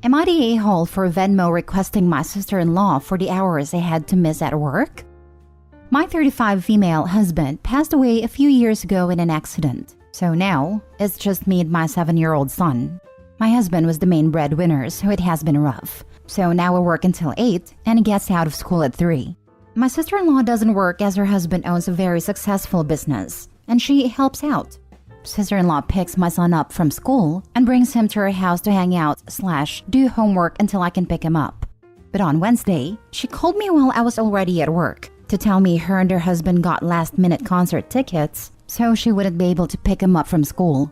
Am I the a-hole for Venmo requesting my sister-in-law for the hours I had to miss at work? My 35 female husband passed away a few years ago in an accident, so now it's just me and my 7-year-old son. My husband was the main breadwinner, so it has been rough. So now I work until 8 and he gets out of school at 3. My sister-in-law doesn't work as her husband owns a very successful business, and she helps out. Sister-in-law picks my son up from school and brings him to her house to hang out / do homework until I can pick him up. But on Wednesday, she called me while I was already at work to tell me her and her husband got last-minute concert tickets, so she wouldn't be able to pick him up from school.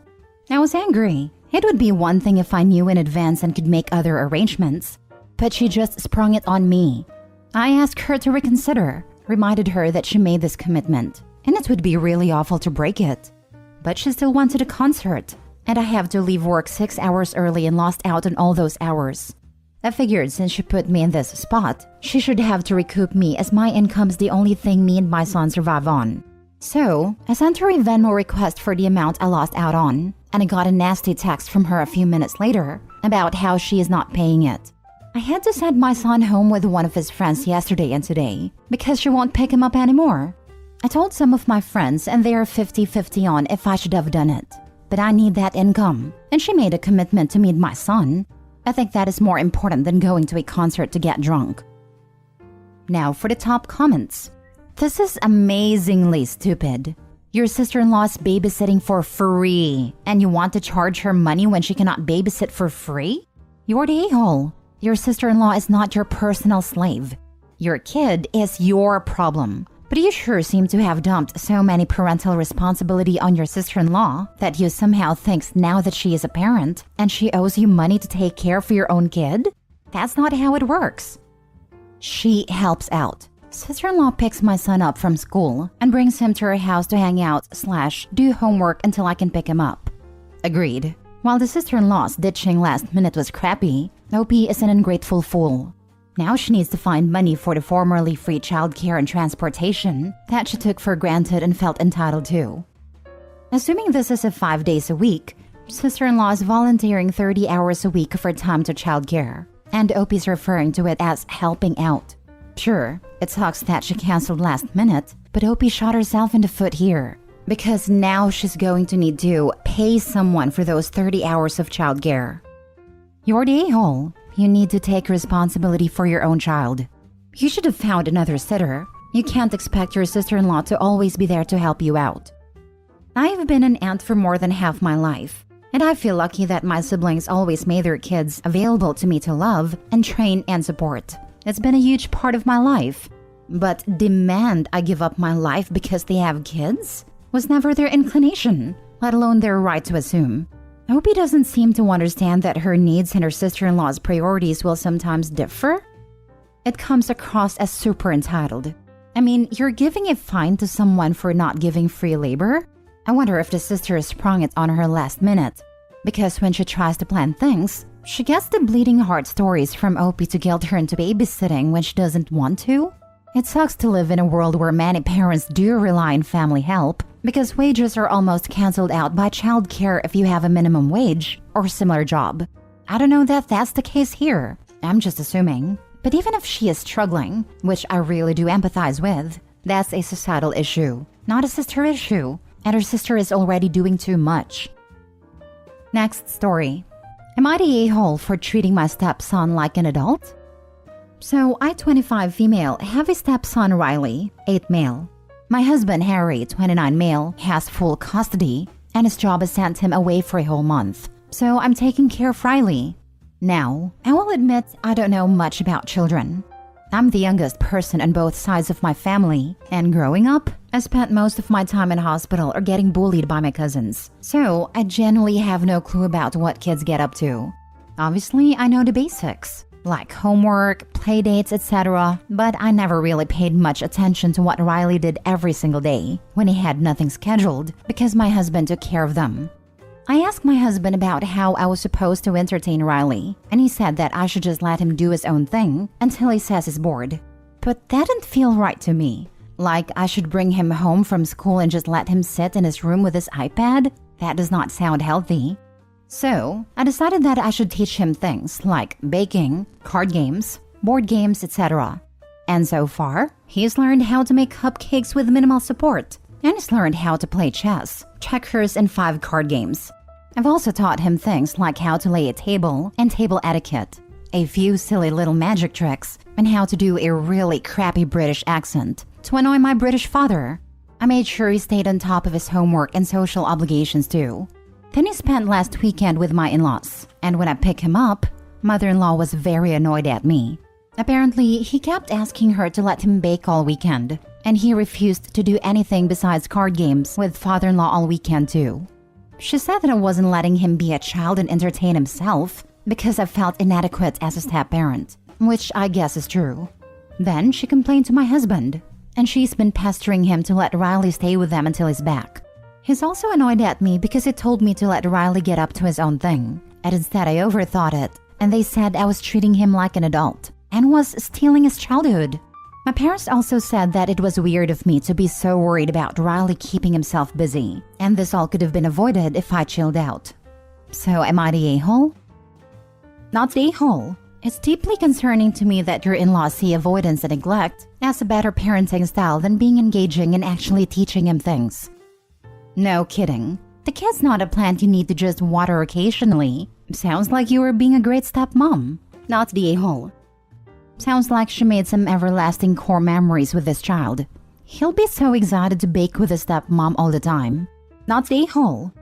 I was angry. It would be one thing if I knew in advance and could make other arrangements, but she just sprung it on me. I asked her to reconsider, reminded her that she made this commitment, and it would be really awful to break it. But she still wanted a concert, and I have to leave work 6 hours early and lost out on all those hours. I figured since she put me in this spot, she should have to recoup me as my income's the only thing me and my son survive on. So, I sent her a Venmo request for the amount I lost out on, and I got a nasty text from her a few minutes later about how she is not paying it. I had to send my son home with one of his friends yesterday and today because she won't pick him up anymore. I told some of my friends and they are 50-50 on if I should have done it. But I need that income, and she made a commitment to meet my son. I think that is more important than going to a concert to get drunk. Now for the top comments. This is amazingly stupid. Your sister-in-law is babysitting for free, and you want to charge her money when she cannot babysit for free? You're the a-hole. Your sister-in-law is not your personal slave. Your kid is your problem. But you sure seem to have dumped so many parental responsibility on your sister-in-law that you somehow think now that she is a parent and she owes you money to take care for your own kid? That's not how it works. She helps out. Sister-in-law picks my son up from school and brings him to her house to hang out / do homework until I can pick him up. Agreed. While the sister-in-law's ditching last minute was crappy, OP is an ungrateful fool. Now she needs to find money for the formerly free childcare and transportation that she took for granted and felt entitled to. Assuming this is a 5 days a week, sister-in-law is volunteering 30 hours a week of her time to childcare, and OP is referring to it as helping out. Sure, it sucks that she canceled last minute, but OP shot herself in the foot here, because now she's going to need to pay someone for those 30 hours of childcare. You're the a-hole. You need to take responsibility for your own child. You should have found another sitter. You can't expect your sister-in-law to always be there to help you out. I've been an aunt for more than half my life, and I feel lucky that my siblings always made their kids available to me to love and train and support. It's been a huge part of my life. But demand I give up my life because they have kids was never their inclination, let alone their right to assume. Opie doesn't seem to understand that her needs and her sister-in-law's priorities will sometimes differ. It comes across as super entitled. I mean, you're giving a fine to someone for not giving free labor? I wonder if the sister sprung it on her last minute. Because when she tries to plan things, she gets the bleeding heart stories from Opie to guilt her into babysitting when she doesn't want to. It sucks to live in a world where many parents do rely on family help, because wages are almost cancelled out by childcare if you have a minimum wage or similar job. I don't know that that's the case here. I'm just assuming. But even if she is struggling, which I really do empathize with, that's a societal issue, not a sister issue, and her sister is already doing too much. Next story. Am I the a-hole for treating my stepson like an adult? So, I, 25 female, have a stepson Riley, 8 male. My husband Harry, 29 male, has full custody, and his job has sent him away for a whole month. So I'm taking care of Riley. Now, I will admit I don't know much about children. I'm the youngest person on both sides of my family, and growing up, I spent most of my time in hospital or getting bullied by my cousins. So I genuinely have no clue about what kids get up to. Obviously, I know the basics, like homework, playdates, etc., but I never really paid much attention to what Riley did every single day when he had nothing scheduled because my husband took care of them. I asked my husband about how I was supposed to entertain Riley, and he said that I should just let him do his own thing until he says he's bored. But that didn't feel right to me. Like I should bring him home from school and just let him sit in his room with his iPad? That does not sound healthy. So, I decided that I should teach him things like baking, card games, board games, etc. And so far, he's learned how to make cupcakes with minimal support, and he's learned how to play chess, checkers, and 5 card games. I've also taught him things like how to lay a table and table etiquette, a few silly little magic tricks, and how to do a really crappy British accent to annoy my British father. I made sure he stayed on top of his homework and social obligations too. Then he spent last weekend with my in-laws, and when I picked him up, mother-in-law was very annoyed at me. Apparently, he kept asking her to let him bake all weekend, and he refused to do anything besides card games with father-in-law all weekend too. She said that I wasn't letting him be a child and entertain himself because I felt inadequate as a step-parent, which I guess is true. Then she complained to my husband, and she's been pestering him to let Riley stay with them until he's back. He's also annoyed at me because he told me to let Riley get up to his own thing, and instead I overthought it, and they said I was treating him like an adult and was stealing his childhood. My parents also said that it was weird of me to be so worried about Riley keeping himself busy, and this all could have been avoided if I chilled out. So am I the a-hole? Not the a-hole. It's deeply concerning to me that your in-laws see avoidance and neglect as a better parenting style than being engaging and actually teaching him things. No kidding. The kid's not a plant you need to just water occasionally. Sounds like you were being a great stepmom. Not the a-hole. Sounds like she made some everlasting core memories with this child. He'll be so excited to bake with his stepmom all the time. Not the a-hole.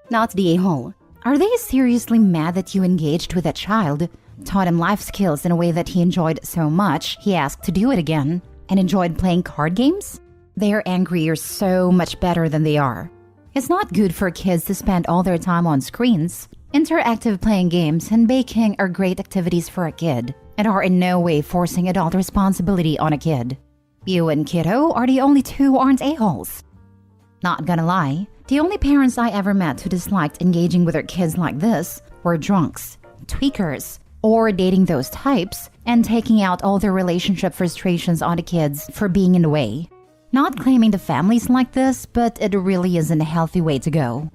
Not the a-hole. Are they seriously mad that you engaged with a child, taught him life skills in a way that he enjoyed so much he asked to do it again, and enjoyed playing card games? They're angry you're so much better than they are. It's not good for kids to spend all their time on screens. Interactive playing games and baking are great activities for a kid and are in no way forcing adult responsibility on a kid. You and kiddo are the only two who aren't a-holes. Not gonna lie, the only parents I ever met who disliked engaging with their kids like this were drunks, tweakers, or dating those types and taking out all their relationship frustrations on the kids for being in the way. Not claiming the families like this, but it really isn't a healthy way to go.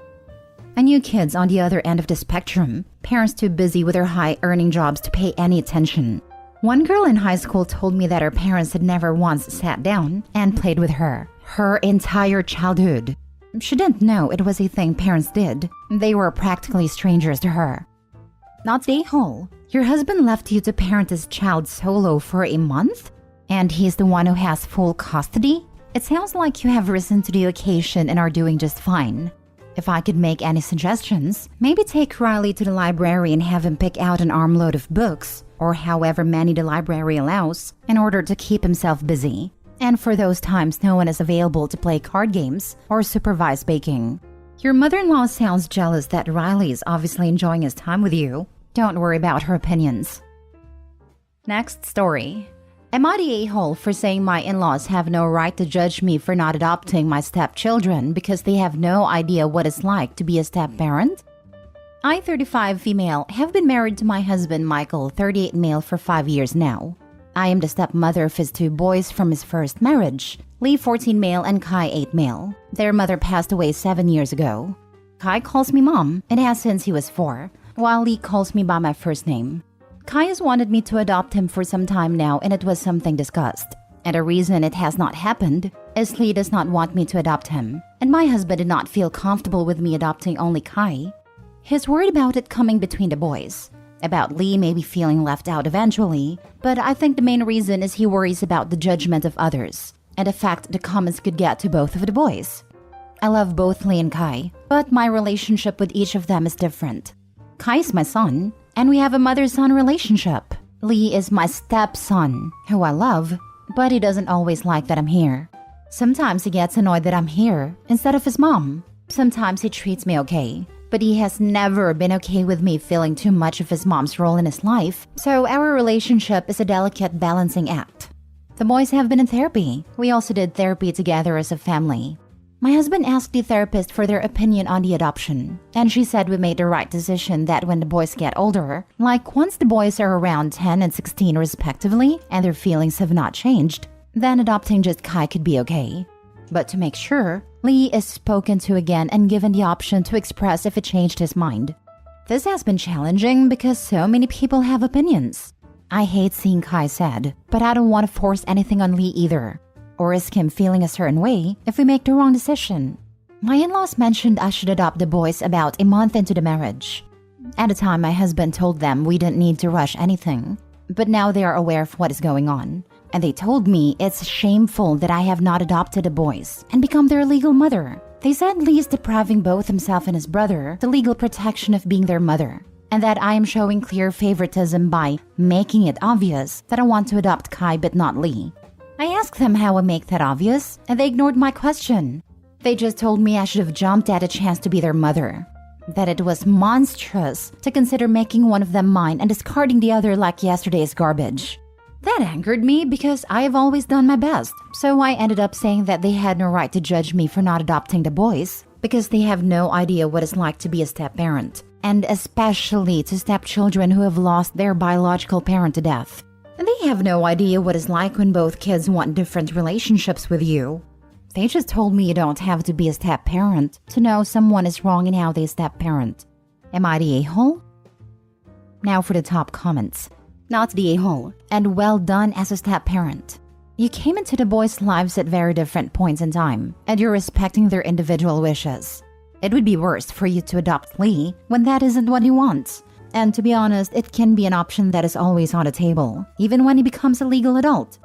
I knew kids on the other end of the spectrum, parents too busy with their high-earning jobs to pay any attention. One girl in high school told me that her parents had never once sat down and played with her entire childhood. She didn't know it was a thing parents did. They were practically strangers to her. Not the a-hole. Your husband left you to parent his child solo for a month? And he's the one who has full custody? It sounds like you have risen to the occasion and are doing just fine. If I could make any suggestions, maybe take Riley to the library and have him pick out an armload of books, or however many the library allows, in order to keep himself busy. And for those times no one is available to play card games or supervise baking. Your mother-in-law sounds jealous that Riley is obviously enjoying his time with you. Don't worry about her opinions. Next story. Am I the a-hole for saying my in-laws have no right to judge me for not adopting my stepchildren because they have no idea what it's like to be a step-parent? I, 35 female, have been married to my husband Michael, 38 male, for 5 years now. I am the stepmother of his 2 boys from his first marriage, Lee, 14 male, and Kai, 8 male. Their mother passed away 7 years ago. Kai calls me mom, and has since he was 4, while Lee calls me by my first name. Kai has wanted me to adopt him for some time now, and it was something discussed. And the reason it has not happened is Lee does not want me to adopt him, and my husband did not feel comfortable with me adopting only Kai. He's worried about it coming between the boys, about Lee maybe feeling left out eventually, but I think the main reason is he worries about the judgment of others, and the fact the comments could get to both of the boys. I love both Lee and Kai, but my relationship with each of them is different. Kai is my son, and we have a mother-son relationship. Lee is my stepson, who I love, but he doesn't always like that I'm here. Sometimes he gets annoyed that I'm here instead of his mom. Sometimes he treats me okay, but he has never been okay with me feeling too much of his mom's role in his life, so our relationship is a delicate balancing act. The boys have been in therapy. We also did therapy together as a family. My husband asked the therapist for their opinion on the adoption, and she said we made the right decision that when the boys get older, like once the boys are around 10 and 16 respectively, and their feelings have not changed, then adopting just Kai could be okay. But to make sure, Lee is spoken to again and given the option to express if it changed his mind. This has been challenging because so many people have opinions. I hate seeing Kai sad, but I don't want to force anything on Lee either, or risk him feeling a certain way if we make the wrong decision. My in-laws mentioned I should adopt the boys about a month into the marriage. At the time, my husband told them we didn't need to rush anything, but now they are aware of what is going on. And they told me it's shameful that I have not adopted the boys and become their legal mother. They said Lee is depriving both himself and his brother the legal protection of being their mother, and that I am showing clear favoritism by making it obvious that I want to adopt Kai but not Lee. I asked them how I make that obvious, and they ignored my question. They just told me I should have jumped at a chance to be their mother, that it was monstrous to consider making one of them mine and discarding the other like yesterday's garbage. That angered me because I have always done my best, so I ended up saying that they had no right to judge me for not adopting the boys because they have no idea what it's like to be a step-parent, and especially to stepchildren who have lost their biological parent to death. They have no idea what it's like when both kids want different relationships with you. They just told me you don't have to be a step-parent to know someone is wrong in how they step-parent. Am I the a-hole? Now for the top comments. Not the a-hole, and well done as a step-parent. You came into the boys' lives at very different points in time, and you're respecting their individual wishes. It would be worse for you to adopt Lee when that isn't what he wants. And to be honest, it can be an option that is always on the table, even when he becomes a legal adult.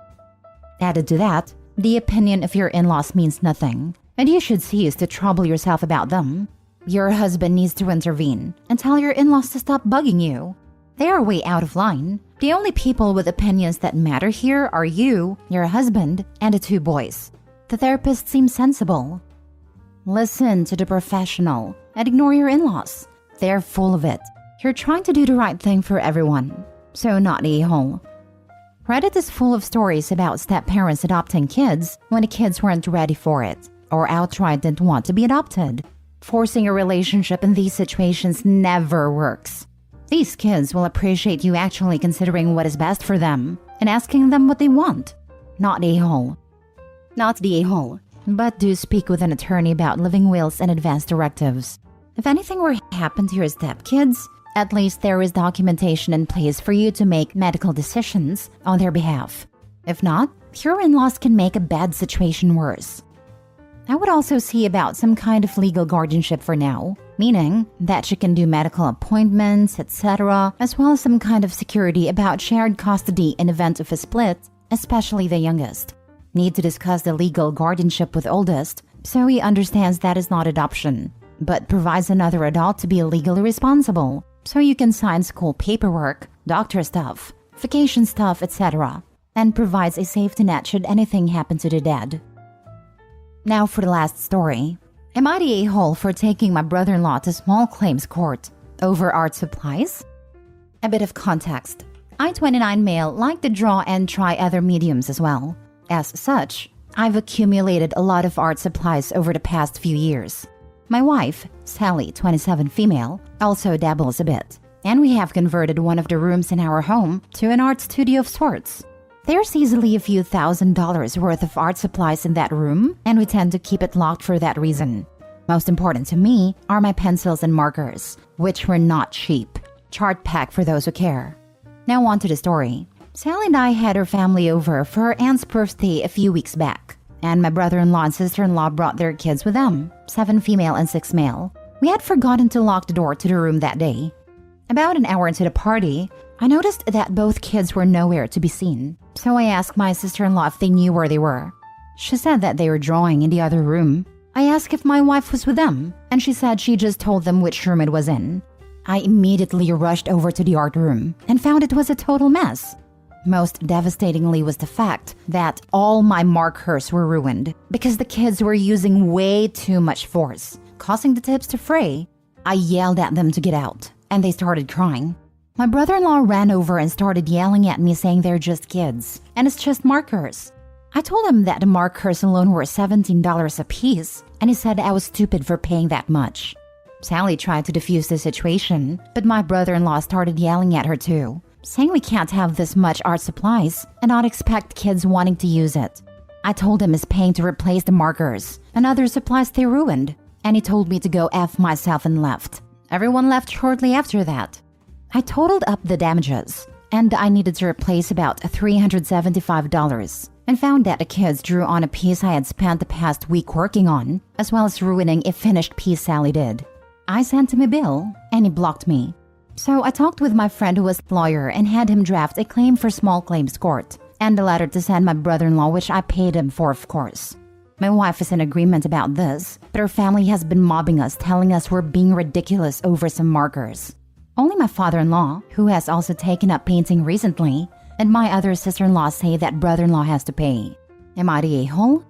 Added to that, the opinion of your in-laws means nothing, and you should cease to trouble yourself about them. Your husband needs to intervene and tell your in-laws to stop bugging you. They are way out of line. The only people with opinions that matter here are you, your husband, and the two boys. The therapist seems sensible. Listen to the professional and ignore your in-laws. They're full of it. You're trying to do the right thing for everyone, so not the a-hole. Reddit is full of stories about step-parents adopting kids when the kids weren't ready for it, or outright didn't want to be adopted. Forcing a relationship in these situations never works. These kids will appreciate you actually considering what is best for them and asking them what they want. Not the a-hole. Not the a-hole, but do speak with an attorney about living wills and advance directives. If anything were to happen to your stepkids, at least there is documentation in place for you to make medical decisions on their behalf. If not, your in-laws can make a bad situation worse. I would also see about some kind of legal guardianship for now, meaning that you can do medical appointments, etc., as well as some kind of security about shared custody in event of a split, especially the youngest. Need to discuss the legal guardianship with oldest, so he understands that is not adoption, but provides another adult to be legally responsible, so you can sign school paperwork, doctor stuff, vacation stuff, etc., and provides a safety net should anything happen to the dad. Now for the last story. Am I the a-hole for taking my brother-in-law to small claims court over art supplies? A bit of context. I, 29 male, like to draw and try other mediums as well. As such, I've accumulated a lot of art supplies over the past few years. My wife, Sally, 27 female, also dabbles a bit, and we have converted one of the rooms in our home to an art studio of sorts. There's easily a few $1,000s worth of art supplies in that room, and we tend to keep it locked for that reason. Most important to me are my pencils and markers, which were not cheap. Chart pack for those who care. Now on to the story. Sally and I had her family over for her aunt's birthday a few weeks back, and my brother-in-law and sister-in-law brought their kids with them, 7 female and 6 male. We had forgotten to lock the door to the room that day. About an hour into the party, I noticed that both kids were nowhere to be seen, so I asked my sister-in-law if they knew where they were. She said that they were drawing in the other room. I asked if my wife was with them, and she said she just told them which room it was in. I immediately rushed over to the art room and found it was a total mess. Most devastatingly was the fact that all my markers were ruined because the kids were using way too much force, causing the tips to fray. I yelled at them to get out, and they started crying. My brother-in-law ran over and started yelling at me saying they're just kids, and it's just markers. I told him that the markers alone were $17 a piece, and he said I was stupid for paying that much. Sally tried to defuse the situation, but my brother-in-law started yelling at her too, saying we can't have this much art supplies and not expect kids wanting to use it. I told him he's paying to replace the markers and other supplies they ruined, and he told me to go F myself and left. Everyone left shortly after that. I totaled up the damages, and I needed to replace about $375 and found that the kids drew on a piece I had spent the past week working on, as well as ruining a finished piece Sally did. I sent him a bill, and he blocked me. So I talked with my friend who was a lawyer and had him draft a claim for small claims court, and a letter to send my brother-in-law, which I paid him for, of course. My wife is in agreement about this, but her family has been mobbing us, telling us we're being ridiculous over some markers. Only my father-in-law, who has also taken up painting recently, and my other sister-in-law say that brother-in-law has to pay. Am I the a-hole?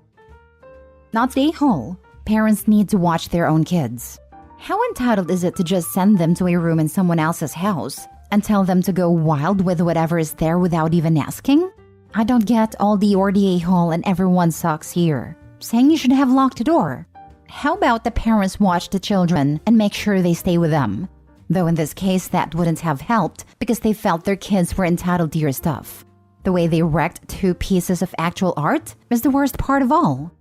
Not the a-hole. Parents need to watch their own kids. How entitled is it to just send them to a room in someone else's house and tell them to go wild with whatever is there without even asking? I don't get all the or the a-hole and everyone sucks here, saying you should have locked the door. How about the parents watch the children and make sure they stay with them? Though in this case that wouldn't have helped because they felt their kids were entitled to your stuff. The way they wrecked 2 pieces of actual art was the worst part of all.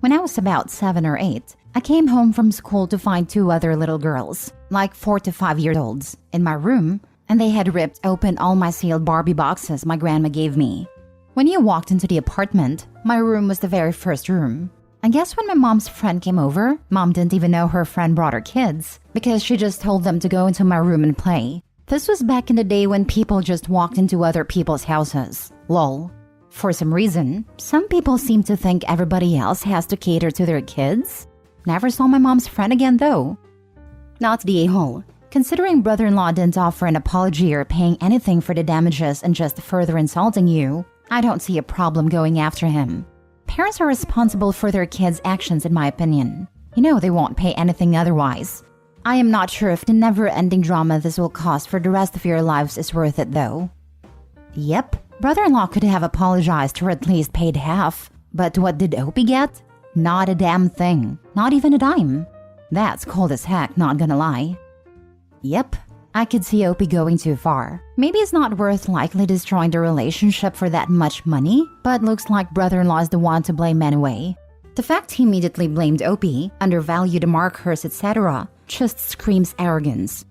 When I was about 7 or 8, I came home from school to find 2 other little girls, like 4 to 5 years olds, in my room, and they had ripped open all my sealed Barbie boxes my grandma gave me. When you walked into the apartment, my room was the very first room. I guess when my mom's friend came over, Mom didn't even know her friend brought her kids because she just told them to go into my room and play. This was back in the day when people just walked into other people's houses. Lol. For some reason, some people seem to think everybody else has to cater to their kids. Never saw my mom's friend again though. Not the a-hole. Considering brother-in-law didn't offer an apology or paying anything for the damages and just further insulting you, I don't see a problem going after him. Parents are responsible for their kids' actions in my opinion. You know they won't pay anything otherwise. I am not sure if the never-ending drama this will cost for the rest of your lives is worth it though. Yep, brother-in-law could have apologized or at least paid half. But what did Opie get? Not a damn thing. Not even a dime. That's cold as heck, not gonna lie. Yep, I could see Opie going too far. Maybe it's not worth likely destroying the relationship for that much money, but looks like brother-in-law is the one to blame anyway. The fact he immediately blamed Opie, undervalued the markers, etc. just screams arrogance.